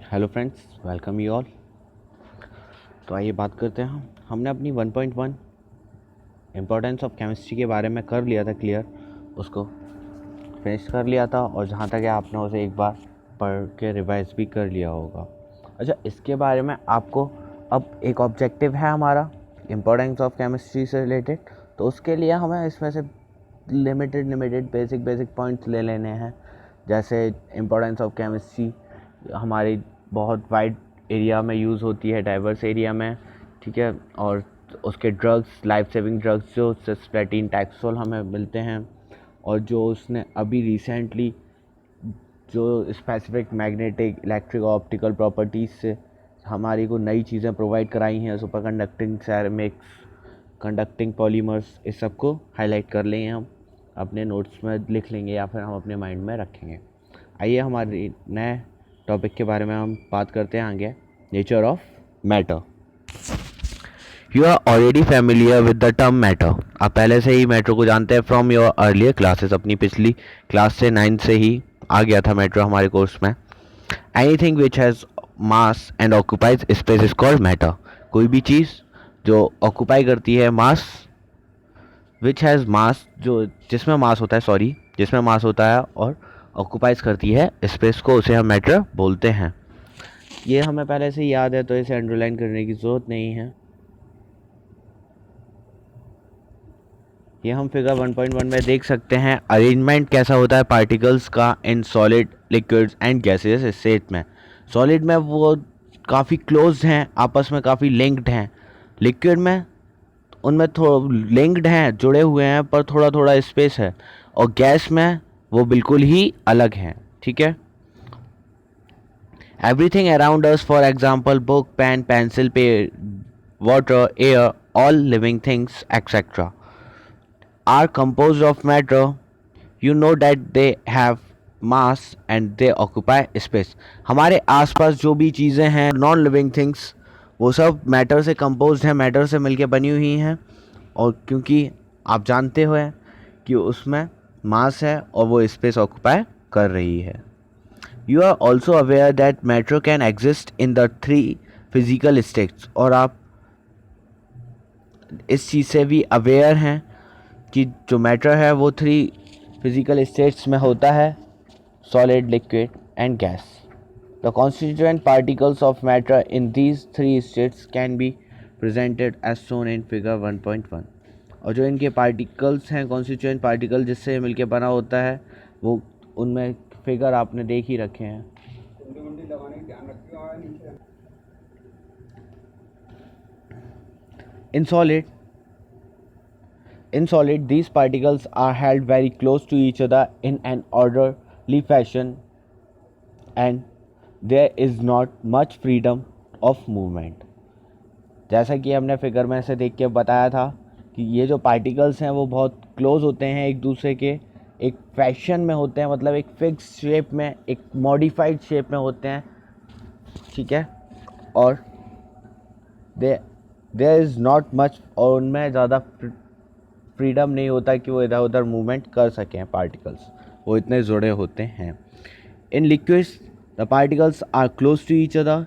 Hello friends, welcome you all. तो आइए बात करते हैं। हमने अपनी 1.1 इम्पोर्टेंस ऑफ केमिस्ट्री के बारे में कर लिया था क्लियर, उसको फिनिश कर लिया था और जहाँ तक है आपने उसे एक बार पढ़ के रिवाइज भी कर लिया होगा। अच्छा, इसके बारे में आपको अब एक ऑब्जेक्टिव है हमारा इम्पोर्टेंस ऑफ केमिस्ट्री से रिलेटेड, तो उसके लिए हमें इसमें से लिमिटेड बेसिक पॉइंट्स ले लेने हैं। जैसे इम्पोर्टेंस ऑफ केमिस्ट्री हमारी बहुत वाइड एरिया में यूज़ होती है, डाइवर्स एरिया में, ठीक है। और उसके ड्रग्स, लाइफ सेविंग ड्रग्स जो सिस्प्लेटिन, टैक्सोल हमें मिलते हैं, और जो उसने अभी रिसेंटली जो specific magnetic, electric, optical properties से हमारी को नई चीज़ें प्रोवाइड कराई हैं, सुपर कंडक्टिंग सैरामिक्स, कंडक्टिंग पॉलीमर्स, इस सब को हाईलाइट कर लेंगे, हम अपने नोट्स में लिख लेंगे या फिर हम अपने माइंड में रखेंगे। आइए हमारे नए टॉपिक के बारे में हम बात करते हैं आगे, nature of matter. You are already familiar with the term matter. आप पहले से ही मैटर को जानते हैं फ्रॉम योर अर्लियर क्लासेस। अपनी पिछली क्लास से 9 से ही आ गया था मैटर हमारे कोर्स में। Anything which has mass and occupies space is called matter. कोई भी चीज़ जो ऑक्यूपाई करती है मास, विच हैज़ मास, जो जिसमें मास होता है, जिसमें मास होता है और ऑक्यूपाइज करती है स्पेस को, उसे हम मैटर बोलते हैं। ये हमें पहले से याद है तो इसे अंडरलाइन करने की ज़रूरत नहीं है। ये हम फिगर 1.1 में देख सकते हैं अरेंजमेंट कैसा होता है पार्टिकल्स का in solid, liquids and gases state में। सॉलिड में वो काफ़ी क्लोज हैं, आपस में काफ़ी लिंक्ड हैं। लिक्विड में उनमें थोड़ा लिंक्ड हैं, जुड़े हुए हैं, पर थोड़ा थोड़ा स्पेस है। और गैस में वो बिल्कुल ही अलग हैं, ठीक है। Everything around us, for example, book, pen, pencil, water, air, all living things, etc., are composed of matter. You know that they have mass and they occupy space. हमारे आसपास जो भी चीज़ें हैं, नॉन लिविंग थिंग्स, वो सब matter से composed हैं, मैटर से मिलके बनी हुई हैं। और क्योंकि आप जानते हो कि उसमें मास है और वो स्पेस ऑक्यूपाई कर रही है। You are also aware that matter can exist in the 3 physical states। और आप इस चीज़ से भी अवेयर हैं कि जो मैटर है वो 3 फिजिकल स्टेट्स में होता है, solid, liquid and gas. The constituent particles of matter in these 3 states can be presented as shown in figure 1.1। और जो इनके पार्टिकल्स हैं, कॉन्स्टिट्यूएंट पार्टिकल जिससे मिलके बना होता है, वो उनमें फिगर आपने देख ही रखे हैं। In solid, these particles are held very close to each other in an orderly fashion and there is not much freedom of movement। जैसा कि हमने फिगर में से देख के बताया था कि ये जो पार्टिकल्स हैं वो बहुत क्लोज होते हैं एक दूसरे के, एक फैशन में होते हैं, मतलब एक फिक्स शेप में, एक मॉडिफाइड शेप में होते हैं, ठीक है। और देयर इज़ नॉट मच, और उनमें ज़्यादा फ्रीडम नहीं होता कि वो इधर उधर मूवमेंट कर सकें पार्टिकल्स, वो इतने जुड़े होते हैं। In liquids the particles are close to each other.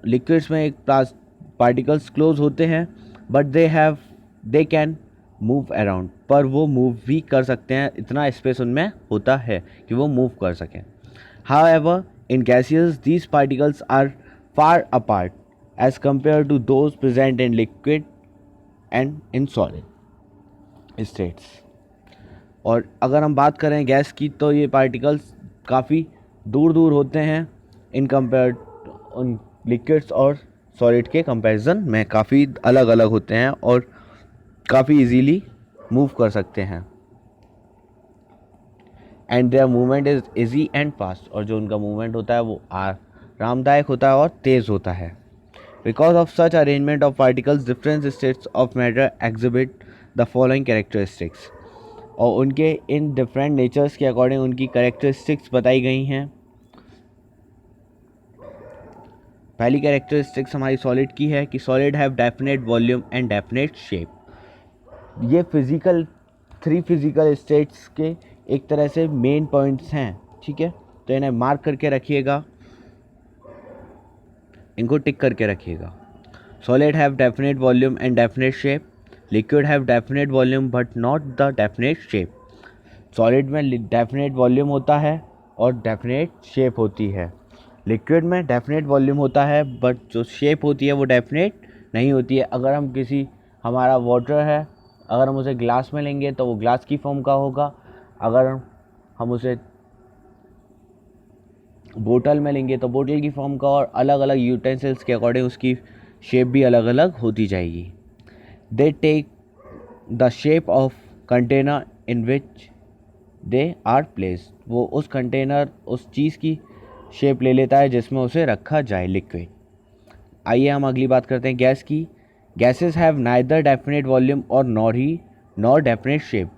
Liquids में एक पार्टिकल्स क्लोज होते हैं, but they can move around, पर वो मूव भी कर सकते हैं, इतना स्पेस उनमें होता है कि वो मूव कर सकें। However in gases these particles are far apart as compare to those present in liquid and in solid states. और अगर हम बात करें गैस की, तो ये पार्टिकल्स काफ़ी दूर दूर होते हैं इन कंपेयर उन लिक्विड्स और सॉलिड के कंपैरिजन में, काफ़ी अलग अलग होते हैं और काफ़ी इजीली मूव कर सकते हैं। And there movement is easy and fast, और जो उनका मूवमेंट होता है वो आरामदायक होता है और तेज़ होता है। Because of such arrangement of particles different states of matter exhibit the following characteristics. और उनके इन डिफरेंट नेचर्स के अकॉर्डिंग उनकी कैरेक्टरिस्टिक्स बताई गई हैं। पहली कैरेक्टरिस्टिक्स हमारी सॉलिड की है कि solid have definite volume and definite shape. ये फिजिकल 3 फिजिकल स्टेट्स के एक तरह से मेन पॉइंट्स हैं, ठीक है, तो इन्हें मार्क करके रखिएगा। इनको टिक करके रखिएगा। Solid have definite volume and definite shape, liquid have definite volume but not the definite shape. Solid में डेफिनेट वॉल्यूम होता है और डेफिनेट शेप होती है। लिक्विड में डेफिनेट वॉल्यूम होता है बट जो शेप होती है वो डेफिनेट नहीं होती है। अगर हम हमारा वाटर है, अगर हम उसे ग्लास में लेंगे तो वो ग्लास की फॉर्म का होगा, अगर हम उसे बोतल में लेंगे तो बोतल की फॉर्म का, और अलग अलग यूटेंसिल्स के अकॉर्डिंग उसकी शेप भी अलग अलग होती जाएगी। They take the shape of container in which they are placed. वो उस कंटेनर, उस चीज़ की शेप ले लेता है जिसमें उसे रखा जाए, लिक्विड। आइए हम अगली बात करते हैं गैस की। Gases have neither definite volume और नॉर डेफिनेट शेप।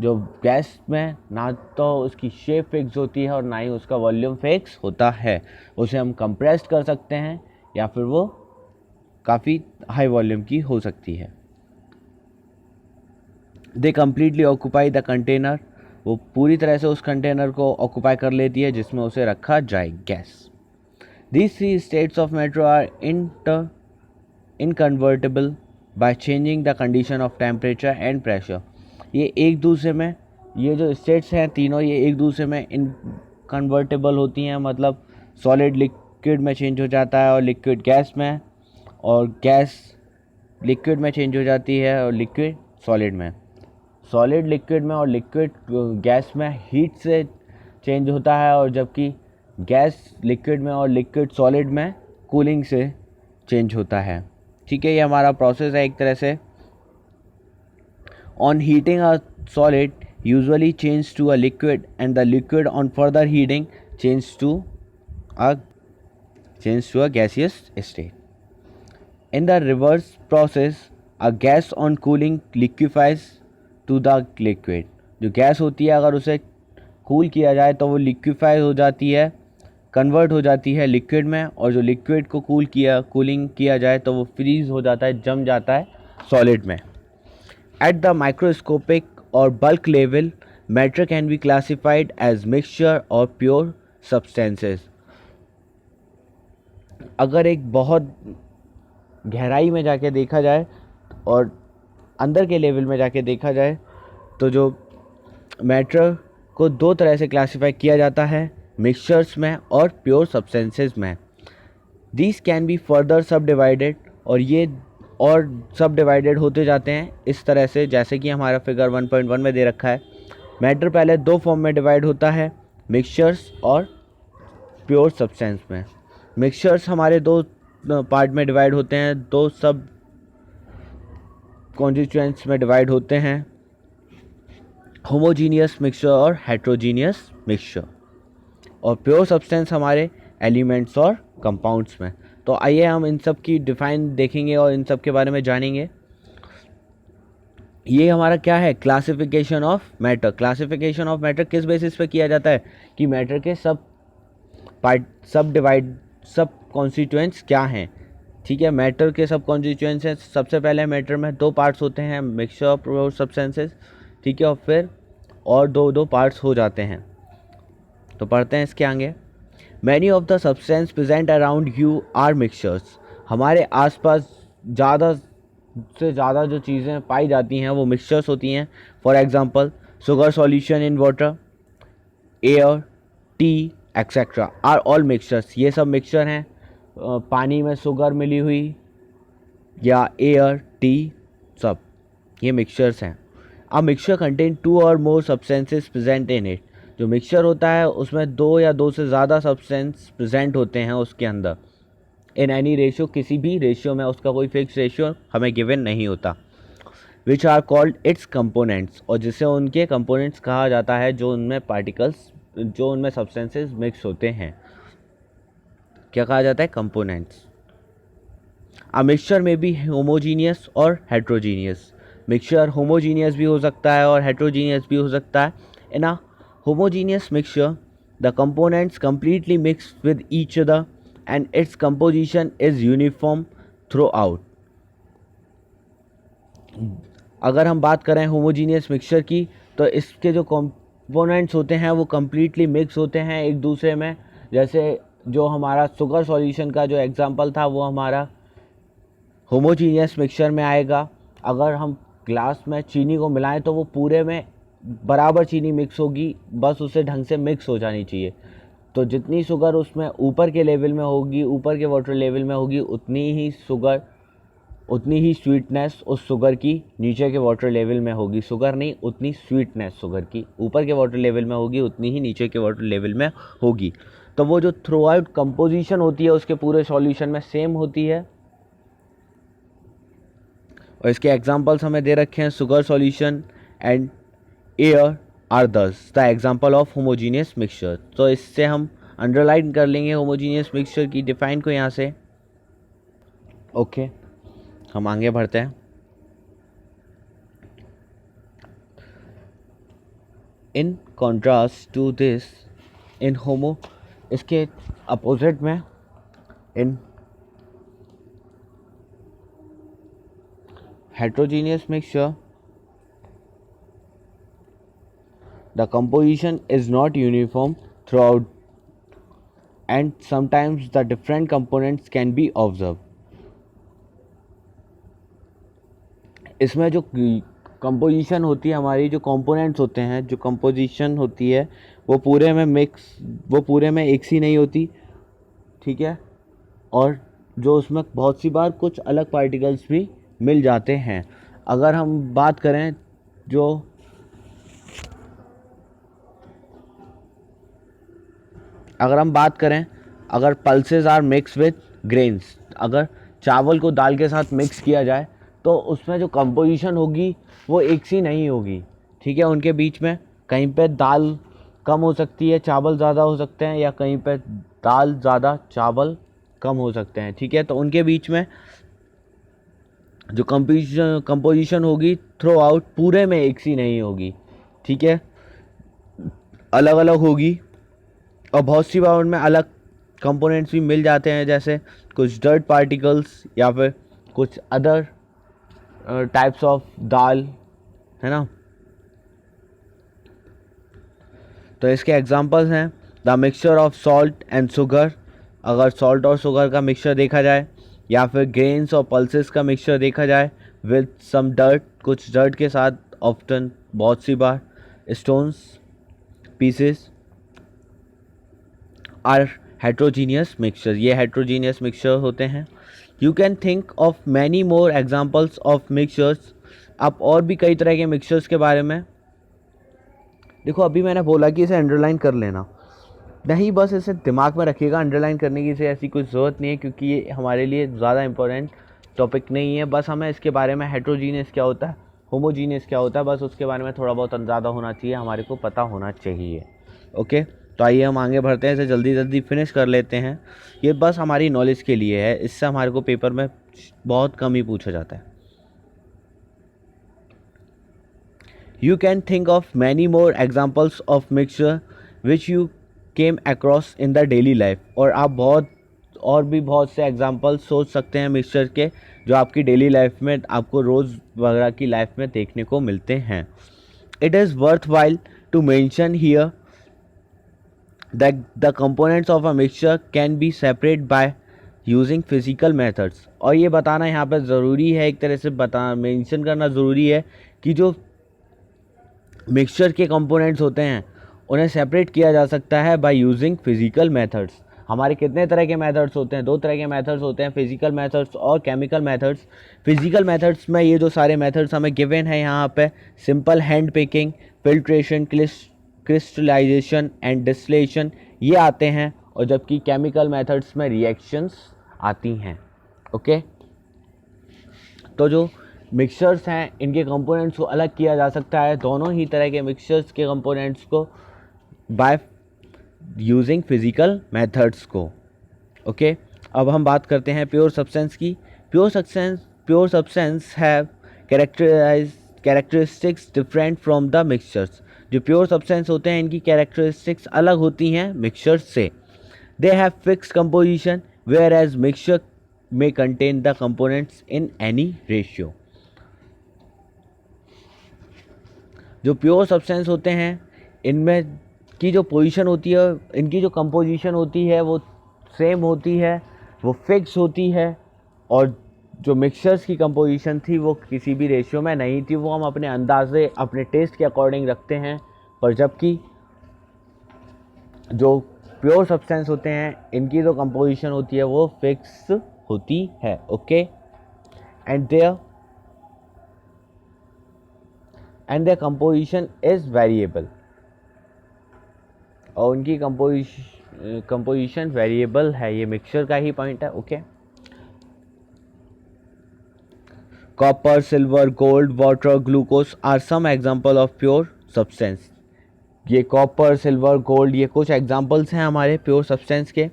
जो गैस में ना तो उसकी शेप फिक्स होती है और ना ही उसका वॉल्यूम फिक्स होता है। उसे हम कंप्रेस्ड कर सकते हैं या फिर वो काफ़ी हाई वॉल्यूम की हो सकती है। They completely occupy the container. वो पूरी तरह से उस कंटेनर को ऑक्यूपाई कर लेती है जिसमें उसे रखा जाए, gas. These three states of matter are inconvertible by changing the condition of temperature and pressure. ये एक दूसरे में, ये जो स्टेट्स हैं तीनों, ये एक दूसरे में इनकन्वर्टेबल होती हैं, मतलब सॉलिड लिक्विड में चेंज हो जाता है और लिक्विड गैस में, और गैस लिक्विड में चेंज हो जाती है और लिक्विड सॉलिड में। सॉलिड लिक्विड में और लिक्विड गैस में हीट से चेंज होता है, और जबकि गैस लिक्विड में और लिक्विड सॉलिड में कूलिंग से चेंज होता है। ठीक है, ये हमारा प्रोसेस है एक तरह से। On heating a solid usually change to a liquid and the liquid on further heating change to a gaseous state. In the reverse process a gas on cooling liquefies to the liquid. जो gas होती है अगर उसे cool किया जाए तो वो liquefy हो जाती है, कन्वर्ट हो जाती है लिक्विड में, और जो लिक्विड को कूलिंग किया जाए तो वो फ्रीज हो जाता है, जम जाता है सॉलिड में। एट द माइक्रोस्कोपिक और bulk level matter can be classified as mixture और प्योर सब्सटेंसेस। अगर एक बहुत गहराई में जाके देखा जाए और अंदर के लेवल में जाके देखा जाए तो जो मैटर को दो तरह से क्लासिफाई किया जाता है, मिक्सचर्स में और प्योर सब्सटेंसेस में। दीज कैन बी फर्दर सब डिवाइडेड, और ये और सब डिवाइडेड होते जाते हैं इस तरह से, जैसे कि हमारा फिगर 1.1 में दे रखा है। मैटर पहले दो फॉर्म में डिवाइड होता है, मिक्सचर्स और प्योर सब्सटेंस में। मिक्सचर्स हमारे दो पार्ट में डिवाइड होते हैं, दो सब कॉन्स्टिट्यूएंट्स में डिवाइड होते हैं, होमोजीनियस मिक्सचर और हेट्रोजीनियस मिक्सचर। और प्योर सब्सटेंस हमारे एलिमेंट्स और कंपाउंड्स में। तो आइए हम इन सब की डिफाइन देखेंगे और इन सब के बारे में जानेंगे। ये हमारा क्या है, classification of matter. Classification of matter किस बेसिस पे किया जाता है कि मैटर के सब कॉन्स्टिट्यूएंट्स क्या हैं। ठीक है, मैटर के सब कॉन्स्टिट्यूएंट्स हैं। सबसे पहले मैटर में दो पार्ट्स होते हैं, मिक्सचर ऑफ प्योर सब्सटेंसेस। ठीक है, और फिर और दो पार्ट्स हो जाते हैं। तो पढ़ते हैं इसके आगे। Many of the substance present around you are mixtures. हमारे आसपास ज़्यादा से ज़्यादा जो चीज़ें पाई जाती हैं वो मिक्सचर्स होती हैं। For example sugar solution in water, air, tea etcetera are all mixtures. ये सब मिक्सचर हैं। पानी में शुगर मिली हुई या एयर, टी, सब ये मिक्सचर्स हैं। अ मिक्सचर कंटेन टू और मोर सब्सटेंसेस प्रेजेंट इन इट। जो मिक्सचर होता है उसमें दो या दो से ज़्यादा सब्सटेंस प्रेजेंट होते हैं उसके अंदर। इन एनी रेशियो, किसी भी रेशियो में, उसका कोई फिक्स रेशियो हमें गिवन नहीं होता। Which are called its components, और जिसे उनके कंपोनेंट्स कहा जाता है, जो उनमें पार्टिकल्स, जो उनमें सब्सटेंसेस मिक्स होते हैं, क्या कहा जाता है, कंपोनेंट्स। अ मिक्सचर में भी होमोजीनियस और हेट्रोजीनियस। मिक्सचर होमोजीनियस भी हो सकता है और हेट्रोजीनियस भी हो सकता है। इन अ homogeneous mixture, the components completely mix with each other and its composition is uniform throughout. अगर हम बात करें होमोजीनियस मिक्सचर की तो इसके जो कंपोनेंट्स होते हैं वो कम्प्लीटली मिक्स होते हैं एक दूसरे में। जैसे जो हमारा शुगर सॉल्यूशन का जो एग्जांपल था वो हमारा होमोजीनियस मिक्सचर में आएगा। अगर हम ग्लास में चीनी को मिलाएं तो वो पूरे में बराबर चीनी मिक्स होगी, बस उसे ढंग से मिक्स हो जानी चाहिए। तो जितनी शुगर उसमें ऊपर के लेवल में होगी, ऊपर के वाटर लेवल में होगी, उतनी ही स्वीटनेस उस शुगर की नीचे के वाटर लेवल में होगी। शुगर नहीं, उतनी स्वीटनेस शुगर की ऊपर के वाटर लेवल में होगी, उतनी ही नीचे के वाटर लेवल में होगी। तो वो जो थ्रू आउट कंपोजिशन होती है उसके पूरे सॉल्यूशन में सेम होती है। और इसके एग्जांपल्स हमें दे रखे हैं, sugar solution and air are this the example of homogeneous mixture. तो इससे हम अंडरलाइन कर लेंगे होमोजीनियस मिक्सचर की डिफाइन को यहाँ से। ओके, हम आगे बढ़ते हैं। इन कॉन्ट्रास्ट टू दिस, इन होमो, इसके अपोजिट में इन heterogeneous mixture, the composition is not uniform throughout and sometimes the different components can be observed. इसमें जो कंपोजिशन होती है, हमारी जो कंपोनेंट्स होते हैं, जो कंपोजिशन होती है वो पूरे में एक सी नहीं होती, ठीक है। और जो उसमें बहुत सी बार कुछ अलग पार्टिकल्स भी मिल जाते हैं। अगर हम बात करें अगर pulses are mix with grains, अगर चावल को दाल के साथ मिक्स किया जाए तो उसमें जो कंपोजिशन होगी वो एक सी नहीं होगी, ठीक है। उनके बीच में कहीं पे दाल कम हो सकती है, चावल ज़्यादा हो सकते हैं, या कहीं पे दाल ज़्यादा चावल कम हो सकते हैं, ठीक है। तो उनके बीच में जो कंपोजिशन होगी थ्रू आउट पूरे में एक सी नहीं होगी, ठीक है, अलग अलग होगी। और बहुत सी बार उनमें अलग कंपोनेंट्स भी मिल जाते हैं, जैसे कुछ डर्ट पार्टिकल्स या फिर कुछ अदर टाइप्स ऑफ दाल, है ना। तो इसके एग्जांपल्स हैं the mixture of salt and sugar, अगर सॉल्ट और शुगर का मिक्सचर देखा जाए, या फिर ग्रेन्स और पल्सेस का मिक्सचर देखा जाए विद सम डर्ट, कुछ डर्ट के साथ, ऑफ्टन बहुत सी बार stones pieces are heterogeneous mixture, ये हेट्रोजीनियस मिक्सचर होते हैं। You can think of many more examples of mixtures, आप और भी कई तरह के मिक्सचर्स के बारे में देखो। अभी मैंने बोला कि इसे अंडरलाइन कर लेना, नहीं बस इसे दिमाग में रखिएगा, अंडरलाइन करने की इसे ऐसी कोई ज़रूरत नहीं है, क्योंकि ये हमारे लिए ज़्यादा इंपॉर्टेंट टॉपिक नहीं है। बस हमें इसके बारे में हेट्रोजीनियस क्या होता है, होमोजीनियस क्या होता है, बस उसके बारे में थोड़ा बहुत अंदाज़ा होना चाहिए, हमारे को पता होना चाहिए। ओके, तो आइए हम आगे बढ़ते हैं, इसे जल्दी जल्दी फिनिश कर लेते हैं। ये बस हमारी नॉलेज के लिए है, इससे हमारे को पेपर में बहुत कम ही पूछा जाता है। You can think of many more examples of mixture which you came across in the daily life, और आप बहुत से एग्जाम्पल सोच सकते हैं मिक्सचर के, जो आपकी डेली लाइफ में, आपको रोज़ वगैरह की लाइफ में देखने को मिलते हैं। It is worthwhile to mention here that the components of a mixture can be separated by using physical methods, और ये बताना यहाँ पर ज़रूरी है, एक तरह से मेंशन करना ज़रूरी है कि जो मिक्सचर के कंपोनेंट्स होते हैं उन्हें सेपरेट किया जा सकता है बाय यूजिंग फिजिकल मेथड्स। हमारे कितने तरह के मेथड्स होते हैं, दो तरह के मेथड्स होते हैं, फिजिकल मेथड्स और केमिकल मेथड्स। फिजिकल मेथड्स में ये जो सारे मेथड्स हमें गिवन है यहाँ पे, simple hand picking, filtration, crystallisation and distillation, ये आते हैं, और जबकि केमिकल मेथड्स में रिएक्शंस आती हैं। ओके, तो जो मिक्सचर्स हैं इनके कंपोनेंट्स को अलग किया जा सकता है, दोनों ही तरह के मिक्सचर्स के कंपोनेंट्स को, बाय यूजिंग फिजिकल मेथड्स को। ओके, अब हम बात करते हैं प्योर सब्सटेंस की। Pure substance have characteristics different from the mixtures. जो प्योर सब्सटेंस होते हैं इनकी कैरेक्टरिस्टिक्स अलग होती हैं मिक्सचर्स से। They have fixed composition whereas mixture में contain the components in any ratio. जो प्योर सब्सटेंस होते हैं इनमें की जो पोजीशन होती है, इनकी जो कंपोजिशन होती है वो सेम होती है, वो फिक्स होती है, और जो मिक्सचर्स की कंपोजिशन थी वो किसी भी रेशियो में नहीं थी, वो हम अपने अंदाजे अपने टेस्ट के अकॉर्डिंग रखते हैं। पर जबकि जो प्योर सब्सटेंस होते हैं इनकी जो कंपोजिशन होती है वो फिक्स होती है। Okay, and their composition is variable, और उनकी कंपोजिशन वेरिएबल है। ये मिक्सचर का ही पॉइंट है। Okay, copper, silver, gold, water, glucose are some example of pure substance. ये कॉपर, सिल्वर, गोल्ड ये कुछ एग्जाम्पल्स हैं हमारे प्योर सब्सटेंस के।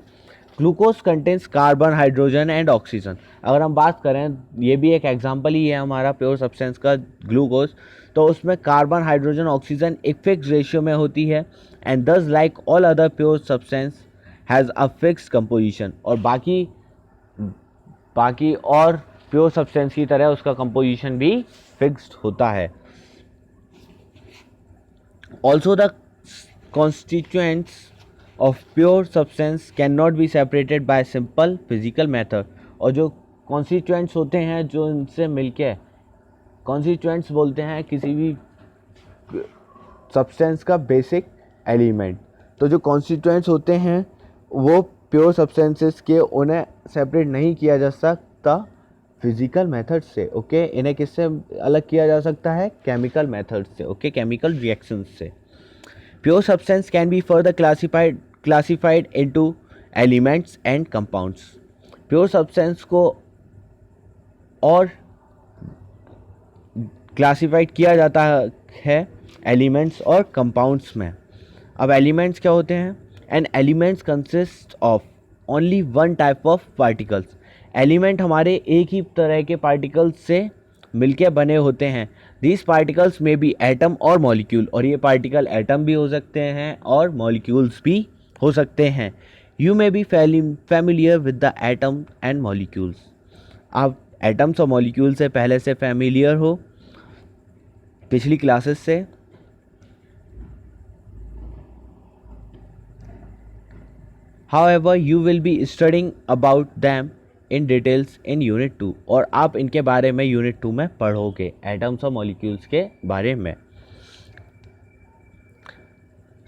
Glucose contains carbon, hydrogen and oxygen. अगर हम बात करें, ये भी एक एग्जाम्पल ही है हमारा प्योर सब्सटेंस का ग्लूकोज, तो उसमें कार्बन, हाइड्रोजन, ऑक्सीजन एक फिक्स रेशियो में होती है, एंड दस like all other pure substance has a fix composition. और बाकी और प्योर सब्सटेंस की तरह उसका कंपोजिशन भी फिक्स्ड होता है। Also the constituents of pure substance cannot be separated by simple physical method। और जो constituents होते हैं जो इनसे मिलके constituents बोलते हैं किसी भी substance का basic element। तो जो constituents होते हैं वो pure substances के उन्हें separate नहीं किया जा सकता फिजिकल मेथड से। ओके, इन्हें किससे अलग किया जा सकता है? केमिकल मेथड से। ओके, केमिकल रिएक्शंस से। Pure substance can be further classified into elements and compounds। Pure substance को और क्लासिफाइड किया जाता है एलिमेंट्स और कंपाउंड्स में। अब एलिमेंट्स क्या होते हैं? And elements consist of only one type of particles. Element हमारे एक ही तरह के पार्टिकल्स से मिलके बने होते हैं। दीज पार्टिकल्स में बी एटम और मॉलिक्यूल, और ये पार्टिकल एटम भी हो सकते हैं और मॉलिक्यूल्स भी हो सकते हैं। You may be familiar with the atom and molecules. आप एटम्स और मॉलिक्यूल से पहले से फैमिलियर हो पिछली क्लासेस से। However, you will be studying about them in details in unit 2, और आप इनके बारे में यूनिट 2 में पढ़ोगे, एटम्स और मॉलिक्यूल्स के बारे में।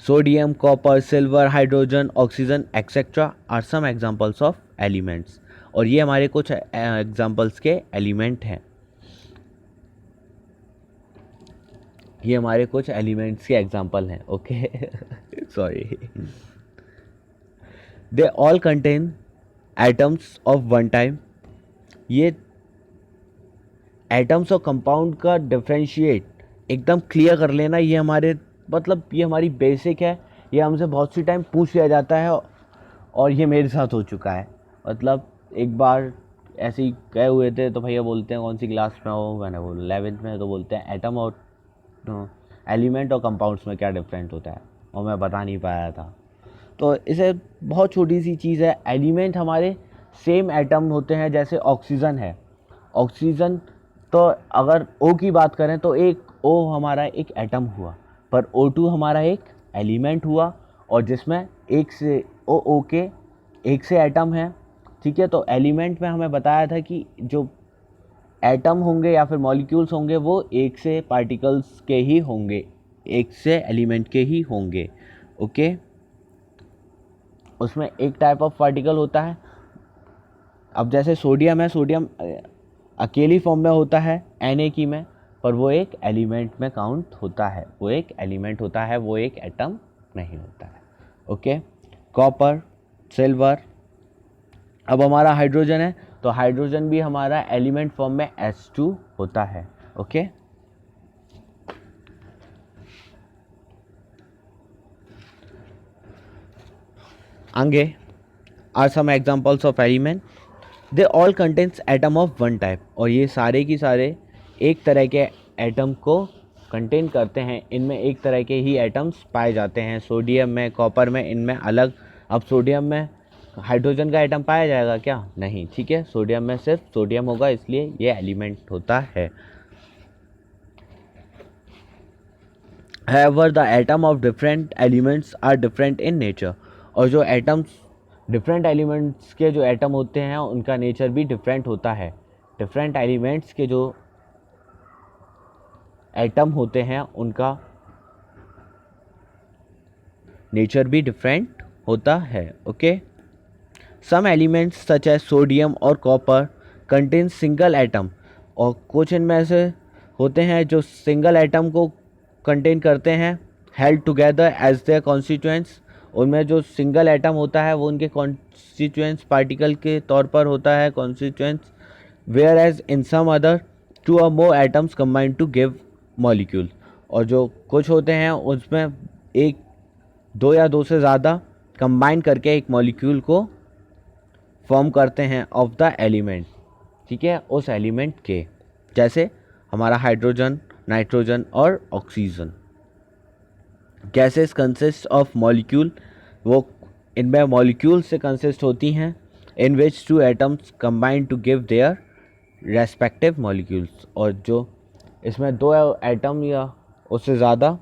Sodium, copper, silver, hydrogen, oxygen etcetera are some examples of elements. और ये हमारे कुछ एग्जांपल्स के एलिमेंट हैं। ये हमारे कुछ एलिमेंट्स के एग्जांपल हैं। Okay, sorry. They all contain atoms of one time. ये एटम्स और कंपाउंड का डिफ्रेंशिएट एकदम क्लियर कर लेना, ये हमारे मतलब ये हमारी बेसिक है। ये हमसे बहुत सी टाइम पूछ लिया जाता है, और ये मेरे साथ हो चुका है। मतलब एक बार ऐसे ही गए हुए थे तो भैया बोलते हैं कौन सी क्लास में हो, मैंने बोला 11th में, तो बोलते हैं एटम और एलिमेंट और कंपाउंड्स में क्या डिफरेंट होता है, और मैं बता नहीं पाया था। तो इसे बहुत छोटी सी चीज़ है। एलिमेंट हमारे सेम एटम होते हैं, जैसे ऑक्सीजन है। ऑक्सीजन तो अगर O की बात करें तो एक O हमारा एक एटम हुआ, पर O2 हमारा एक एलिमेंट हुआ, और जिसमें एक से O के एक से एटम है। ठीक है, तो एलिमेंट में हमें बताया था कि जो एटम होंगे या फिर मॉलिक्यूल्स होंगे वो एक से पार्टिकल्स के ही होंगे, एक से एलिमेंट के ही होंगे। ओके, उसमें एक टाइप ऑफ पार्टिकल होता है। अब जैसे सोडियम है, सोडियम अकेली फॉर्म में होता है Na की में, पर वो एक एलिमेंट में काउंट होता है, वो एक एलिमेंट होता है, वो एक एटम नहीं होता है। Okay, copper, silver. अब हमारा हाइड्रोजन है, तो हाइड्रोजन भी हमारा एलिमेंट फॉर्म में H2 होता है। ओके, आगे are some examples of element. They all contains atom of one type. और ये सारे की सारे एक तरह के एटम को कंटेन करते हैं, इनमें एक तरह के ही एटम्स पाए जाते हैं। सोडियम में, कॉपर में, इनमें अलग। अब सोडियम में हाइड्रोजन का एटम पाया जाएगा क्या? नहीं। ठीक है, सोडियम में सिर्फ सोडियम होगा, इसलिए ये एलिमेंट होता है। However, the atom of different elements are different in nature। और जो एटम्स डिफरेंट एलिमेंट्स के जो एटम होते हैं उनका नेचर भी डिफरेंट होता है। डिफरेंट एलिमेंट्स के जो एटम होते हैं उनका नेचर भी डिफरेंट होता है। Okay, some elements such as sodium और कॉपर कंटेन सिंगल एटम, और कुछ इनमें से होते हैं जो सिंगल एटम को कंटेन करते हैं, held together as their constituents. उनमें जो सिंगल एटम होता है वो उनके कॉन्स्टिट्यूएंट्स पार्टिकल के तौर पर होता है, constituents. Whereas in some other two और more atoms combine to give molecule, और जो कुछ होते हैं उसमें एक, दो या दो से ज़्यादा कंबाइन करके एक मॉलिक्यूल को फॉर्म करते हैं ऑफ द एलिमेंट, ठीक है, उस एलिमेंट के, जैसे हमारा हाइड्रोजन, नाइट्रोजन और oxygen. Gases consist of molecule, वो इनमें मॉलिक्यूल से कंसिस्ट होती हैं, in which two atoms combine to give their respective molecules, और जो इसमें दो एटम या उससे ज़्यादा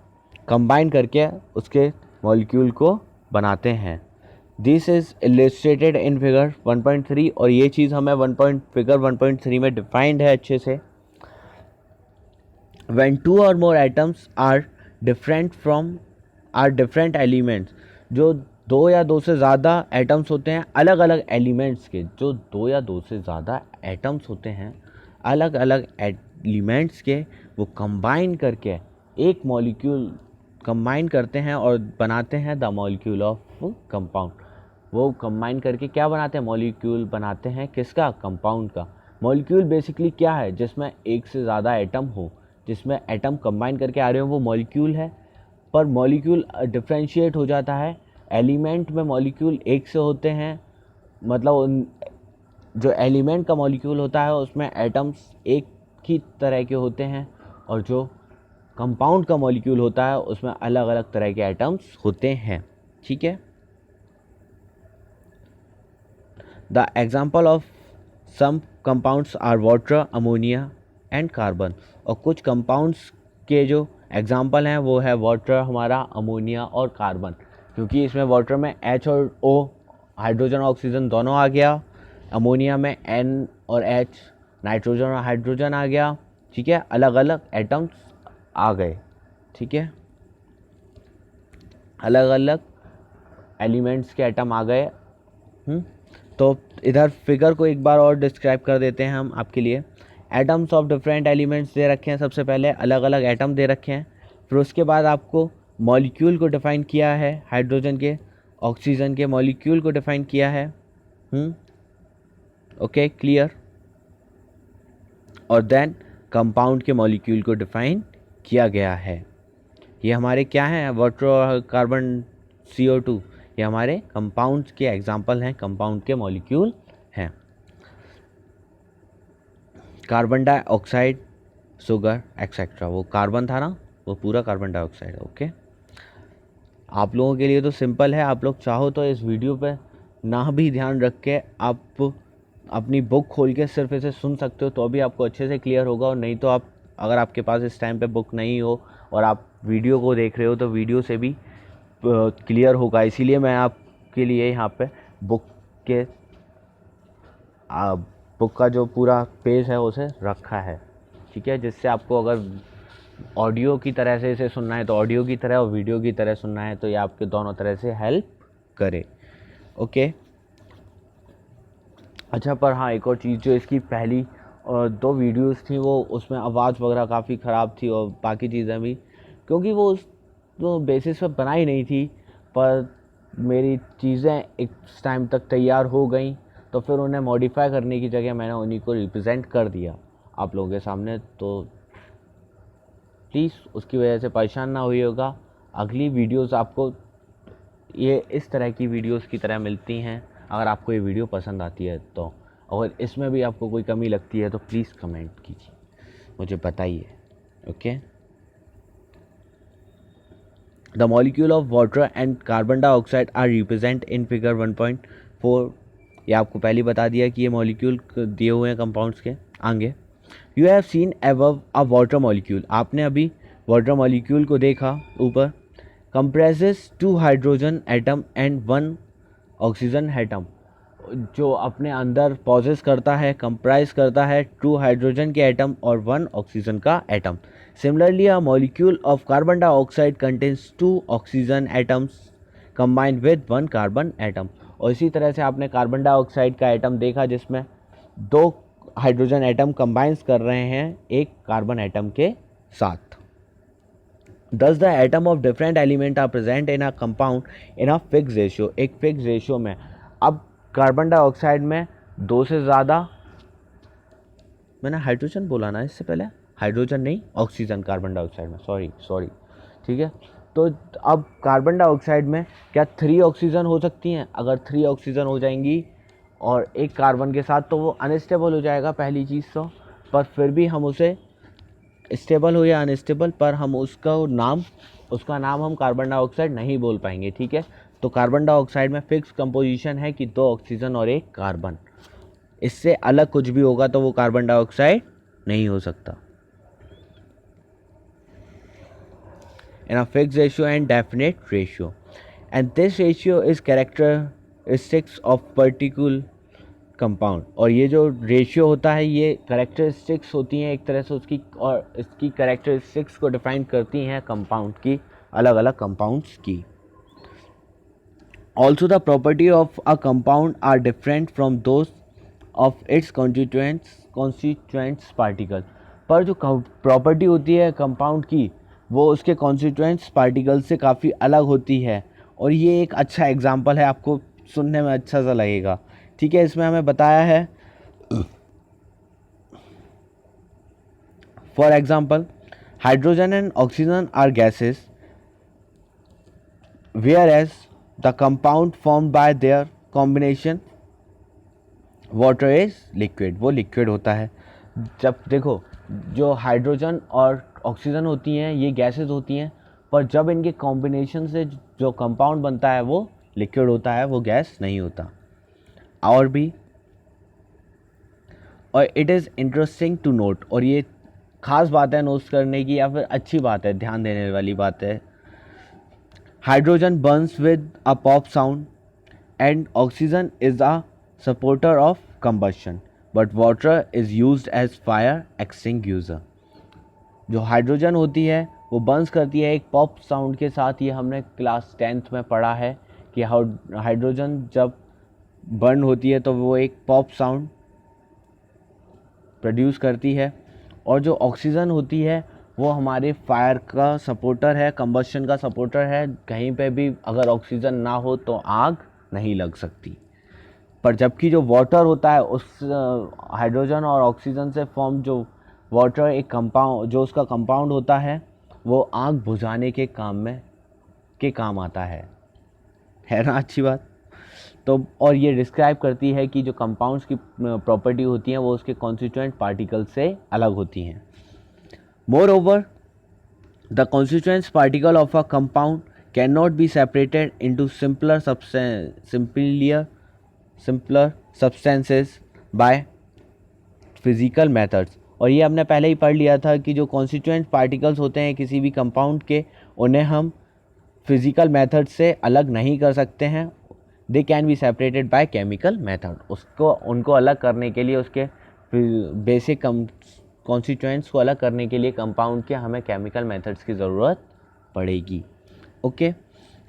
कंबाइन करके उसके मॉलिक्यूल को बनाते हैं। This is illustrated in figure 1.3, और ये चीज़ हमें फिगर 1.3 में डिफाइंड है अच्छे से। When two or more atoms are different elements, जो दो या दो से ज़्यादा एटम्स होते हैं अलग अलग एलिमेंट्स के, जो दो या दो से ज़्यादा एटम्स होते हैं अलग अलग एलिमेंट्स के, वो कंबाइन करके एक मॉलिक्यूल कंबाइन करते हैं और बनाते हैं द मॉलिक्यूल ऑफ कंपाउंड। वो कंबाइन करके क्या बनाते हैं? मॉलिक्यूल बनाते हैं, किसका? कंपाउंड का। मॉलिक्यूल बेसिकली क्या है? जिसमें एक से ज़्यादा एटम हो, जिसमें एटम कंबाइन करके आ रहे हो, वो मॉलिक्यूल है। पर मॉलिक्यूल डिफ्रेंशिएट हो जाता है। एलिमेंट में मॉलिक्यूल एक से होते हैं, मतलब उन जो एलिमेंट का मॉलिक्यूल होता है उसमें एटम्स एक ही तरह के होते हैं, और जो कंपाउंड का मॉलिक्यूल होता है उसमें अलग अलग तरह के एटम्स होते हैं, ठीक है। The example of some compounds are water, ammonia and carbon, और कुछ कंपाउंड्स के जो एग्जाम्पल हैं वो है वाटर हमारा, अमोनिया और कार्बन, क्योंकि इसमें वाटर में H और O, हाइड्रोजन और ऑक्सीजन दोनों आ गया। अमोनिया में N और H, नाइट्रोजन और हाइड्रोजन आ गया, ठीक है, अलग अलग एटम्स आ गए, ठीक है, अलग अलग एलिमेंट्स के एटम आ गए। तो इधर फिगर को एक बार और डिस्क्राइब कर देते हैं हम आपके लिए। Atoms of different elements they रखे हैं, सबसे पहले अलग अलग एटम दे रखे हैं, फिर उसके बाद आपको मॉलिक्यूल को डिफाइन किया है, हाइड्रोजन के, ऑक्सीजन के मॉलिक्यूल को डिफाइन किया है। Okay, clear. और देन कंपाउंड के मॉलिक्यूल को डिफाइन किया गया है। ये हमारे क्या हैं? वाटर और कार्बन, CO2, ये हमारे कंपाउंड के एग्जाम्पल हैं, कंपाउंड के मॉलिक्यूल हैं। कार्बन डाइऑक्साइड, शुगर एक्सेट्रा, वो कार्बन था ना, वो पूरा कार्बन डाइऑक्साइड है। ओके, आप लोगों के लिए तो सिंपल है, आप लोग चाहो तो इस वीडियो पे ना भी ध्यान रख के आप अपनी बुक खोल के सिर्फ इसे सुन सकते हो, तो भी आपको अच्छे से क्लियर होगा। और नहीं तो आप, अगर आपके पास इस टाइम पे बुक नहीं हो और आप वीडियो को देख रहे हो, तो वीडियो से भी क्लियर होगा। इसीलिए मैं आपके लिए यहाँ पे बुक का जो पूरा पेज है उसे रखा है, ठीक है, जिससे आपको अगर ऑडियो की तरह से इसे सुनना है तो ऑडियो की तरह, और वीडियो की तरह सुनना है तो ये आपके दोनों तरह से हेल्प करे। ओके, अच्छा, पर हाँ, एक और चीज़, जो इसकी पहली और 2 वीडियोस थी वो, उसमें आवाज़ वगैरह काफ़ी ख़राब थी, और बाकी चीज़ें भी, क्योंकि वो उस बेसिस पर बनाई नहीं थी। पर मेरी चीज़ें एक टाइम तक तैयार हो गई, तो फिर उन्हें मॉडिफाई करने की जगह मैंने उन्हीं को रिप्रेजेंट कर दिया आप लोगों के सामने। तो प्लीज़ उसकी वजह से परेशान ना होइएगा। अगली वीडियोस आपको ये इस तरह की वीडियोस की तरह मिलती हैं, अगर आपको ये वीडियो पसंद आती है तो। अगर इसमें भी आपको कोई कमी लगती है तो प्लीज़ कमेंट कीजिए, मुझे बताइए। Okay, the molecule of water and carbon dioxide are represent in figure 1.4। ये आपको पहले बता दिया कि ये मॉलिक्यूल दिए हुए हैं कंपाउंड्स के। आगे, you have seen above a water molecule, आपने अभी वाटर मॉलिक्यूल को देखा ऊपर, comprises 2 hydrogen atom and 1 oxygen atom जो अपने अंदर पॉजेस करता है, कंप्राइज करता है 2 हाइड्रोजन के एटम और 1 ऑक्सीजन का atom. Similarly a molecule of carbon dioxide contains 2 oxygen atoms combined with 1 carbon atom. और इसी तरह से आपने कार्बन डाइऑक्साइड का एटम देखा जिसमें 2 हाइड्रोजन एटम कंबाइंस कर रहे हैं एक कार्बन एटम के साथ। Thus the atom of different element are present in a compound in a fixed ratio, एक फिक्स रेशियो में। अब कार्बन डाइऑक्साइड में 2 से ज़्यादा, मैंने हाइड्रोजन बोला ना इससे पहले, हाइड्रोजन नहीं ऑक्सीजन कार्बन डाइऑक्साइड में, सॉरी ठीक है। तो अब कार्बन डाइऑक्साइड में क्या 3 ऑक्सीजन हो सकती हैं? अगर 3 ऑक्सीजन हो जाएंगी और एक कार्बन के साथ तो वो अनस्टेबल हो जाएगा पहली चीज़ तो, पर फिर भी हम उसे स्टेबल हो या अनस्टेबल पर हम उसका नाम हम कार्बन डाइऑक्साइड नहीं बोल पाएंगे, ठीक है। तो कार्बन डाइऑक्साइड में फिक्स कंपोजिशन है कि 2 ऑक्सीजन और 1 कार्बन, इससे अलग कुछ भी होगा तो वो कार्बन डाइऑक्साइड नहीं हो सकता। In a fix ratio and definite ratio, and this ratio is characteristics of particular compound. और ये जो रेशियो होता है ये कैरेक्टरिस्टिक्स होती हैं एक तरह से उसकी, और इसकी कैरेक्टरिस्टिक्स को डिफाइन करती हैं कंपाउंड की, अलग अलग कंपाउंड्स की। Also the property of a compound are different from those of its constituents particle. पर जो प्रॉपर्टी होती है कंपाउंड की वो उसके कॉन्स्टिट्यूएंट्स पार्टिकल से काफ़ी अलग होती है। और ये एक अच्छा एग्जाम्पल है, आपको सुनने में अच्छा सा लगेगा, ठीक है। इसमें हमें बताया है for example hydrogen and oxygen are gases whereas the compound formed by their combination water is liquid, वो लिक्विड होता है। जब देखो जो हाइड्रोजन और ऑक्सीजन होती हैं ये गैसेस होती हैं, पर जब इनके कॉम्बिनेशन से जो कंपाउंड बनता है वो लिक्विड होता है, वो गैस नहीं होता। और भी, और it is interesting to note, और ये ख़ास बात है नोट करने की या फिर अच्छी बात है, ध्यान देने वाली बात है। Hydrogen burns with a pop sound and oxygen is a supporter of combustion but water is used as fire extinguisher. जो हाइड्रोजन होती है वो बर्न्स करती है एक पॉप साउंड के साथ, ये हमने क्लास 10th में पढ़ा है कि हाइड्रोजन जब बर्न होती है तो वो एक पॉप साउंड प्रोड्यूस करती है। और जो ऑक्सीजन होती है वो हमारे फायर का सपोर्टर है, कंबशन का सपोर्टर है। कहीं पे भी अगर ऑक्सीजन ना हो तो आग नहीं लग सकती। पर जबकि जो वाटर होता है उस हाइड्रोजन और ऑक्सीजन से फॉर्म जो वाटर एक कंपाउंड, जो उसका कंपाउंड होता है वो आग बुझाने के काम आता है ना, अच्छी बात। तो और ये डिस्क्राइब करती है कि जो कंपाउंड्स की प्रॉपर्टी होती हैं वो उसके कॉन्स्टिट्यूएंट पार्टिकल से अलग होती हैं। More over the constituents particle of a compound can not be separated into simpler substances by physical methods. और ये हमने पहले ही पढ़ लिया था कि जो कॉन्स्टिट्यूएंट पार्टिकल्स होते हैं किसी भी कंपाउंड के, उन्हें हम फिजिकल मेथड से अलग नहीं कर सकते हैं। They can be separated by chemical method. उनको अलग करने के लिए, उसके बेसिक कॉन्स्टिट्यूएंट्स को अलग करने के लिए कंपाउंड के हमें केमिकल मेथड्स की ज़रूरत पड़ेगी। ओके,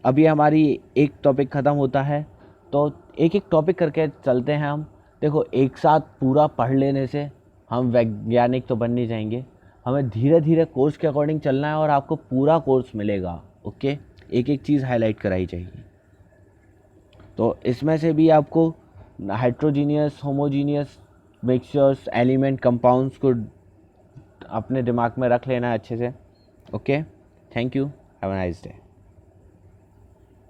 अभी हमारी एक टॉपिक ख़त्म होता है तो एक एक टॉपिक करके चलते हैं हम। देखो एक साथ पूरा पढ़ लेने से हम वैज्ञानिक तो बन नहीं जाएंगे, हमें धीरे धीरे कोर्स के अकॉर्डिंग चलना है और आपको पूरा कोर्स मिलेगा। ओके, एक एक चीज़ हाईलाइट कराई जाएगी। तो इसमें से भी आपको heterogeneous, homogeneous mixtures, element, compounds को अपने दिमाग में रख लेना है अच्छे से। Okay, thank you, have a nice day.